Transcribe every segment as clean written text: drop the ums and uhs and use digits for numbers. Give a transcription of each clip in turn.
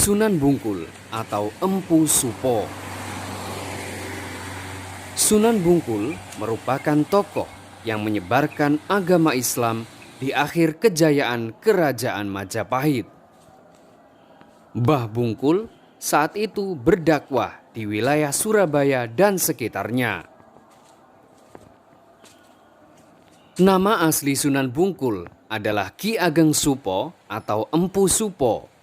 Sunan Bungkul atau Empu Supo. Sunan Bungkul merupakan tokoh yang menyebarkan agama Islam di akhir kejayaan Kerajaan Majapahit. Mbah Bungkul saat itu berdakwah di wilayah Surabaya dan sekitarnya. Nama asli Sunan Bungkul adalah Ki Ageng Supo atau Empu Supo.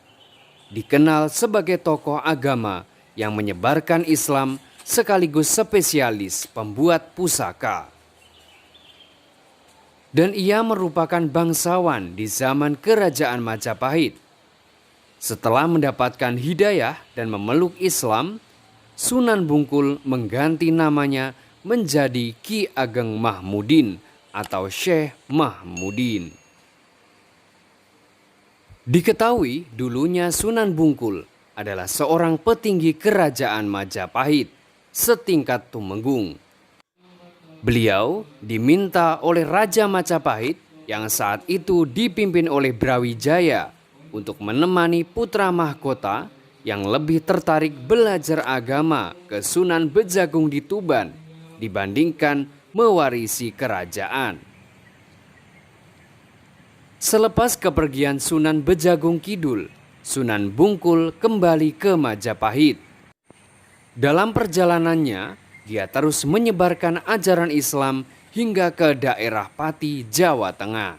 Dikenal sebagai tokoh agama yang menyebarkan Islam sekaligus spesialis pembuat pusaka. Dan ia merupakan bangsawan di zaman Kerajaan Majapahit. Setelah mendapatkan hidayah dan memeluk Islam, Sunan Bungkul mengganti namanya menjadi Ki Ageng Mahmudin atau Syekh Mahmudin. Diketahui dulunya Sunan Bungkul adalah seorang petinggi Kerajaan Majapahit setingkat Tumenggung. Beliau diminta oleh Raja Majapahit yang saat itu dipimpin oleh Brawijaya untuk menemani putra mahkota yang lebih tertarik belajar agama ke Sunan Bejagung di Tuban dibandingkan mewarisi kerajaan. Selepas kepergian Sunan Bejagung Kidul, Sunan Bungkul kembali ke Majapahit. Dalam perjalanannya, dia terus menyebarkan ajaran Islam hingga ke daerah Pati, Jawa Tengah.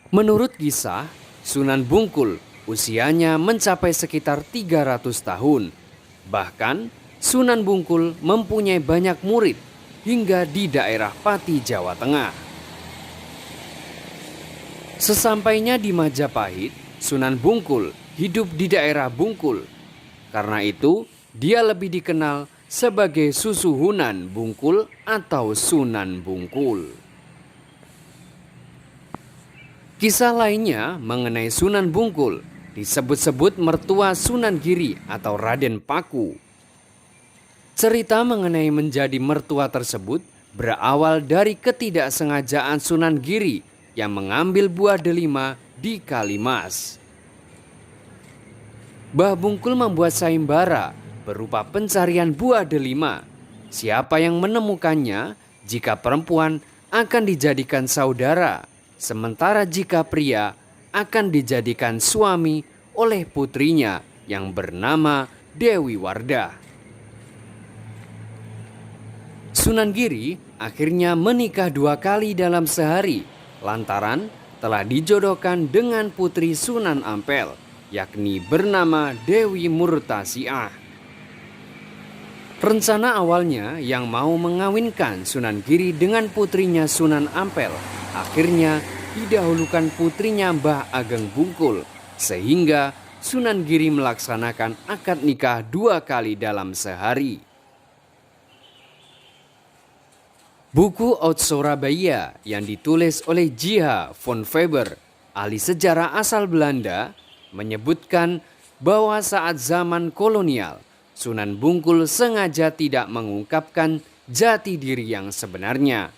Menurut kisah, Sunan Bungkul usianya mencapai sekitar 300 tahun. Bahkan, Sunan Bungkul mempunyai banyak murid hingga di daerah Pati, Jawa Tengah. Sesampainya di Majapahit, Sunan Bungkul hidup di daerah Bungkul. Karena itu, dia lebih dikenal sebagai Susuhunan Bungkul atau Sunan Bungkul. Kisah lainnya mengenai Sunan Bungkul disebut-sebut mertua Sunan Giri atau Raden Paku. Cerita mengenai menjadi mertua tersebut berawal dari ketidaksengajaan Sunan Giri yang mengambil buah delima di Kalimas. Mbah Bungkul membuat sayembara berupa pencarian buah delima. Siapa yang menemukannya, jika perempuan akan dijadikan saudara, sementara jika pria akan dijadikan suami oleh putrinya yang bernama Dewi Wardah. Sunan Giri akhirnya menikah 2 kali dalam sehari lantaran telah dijodohkan dengan putri Sunan Ampel, yakni bernama Dewi Murtasiah. Rencana awalnya yang mau mengawinkan Sunan Giri dengan putrinya Sunan Ampel akhirnya didahulukan putrinya Mbah Ageng Bungkul, sehingga Sunan Giri melaksanakan akad nikah 2 kali dalam sehari. Buku Oud Surabaya yang ditulis oleh J.H. von Weber, ahli sejarah asal Belanda, menyebutkan bahwa saat zaman kolonial, Sunan Bungkul sengaja tidak mengungkapkan jati diri yang sebenarnya.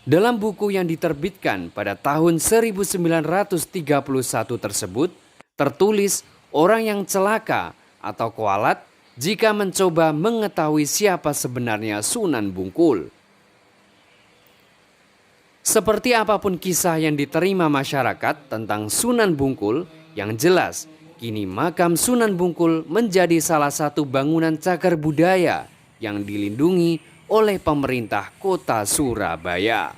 Dalam buku yang diterbitkan pada tahun 1931 tersebut, tertulis orang yang celaka atau kualat jika mencoba mengetahui siapa sebenarnya Sunan Bungkul. Seperti apapun kisah yang diterima masyarakat tentang Sunan Bungkul, yang jelas kini makam Sunan Bungkul menjadi salah satu bangunan cagar budaya yang dilindungi oleh pemerintah kota Surabaya.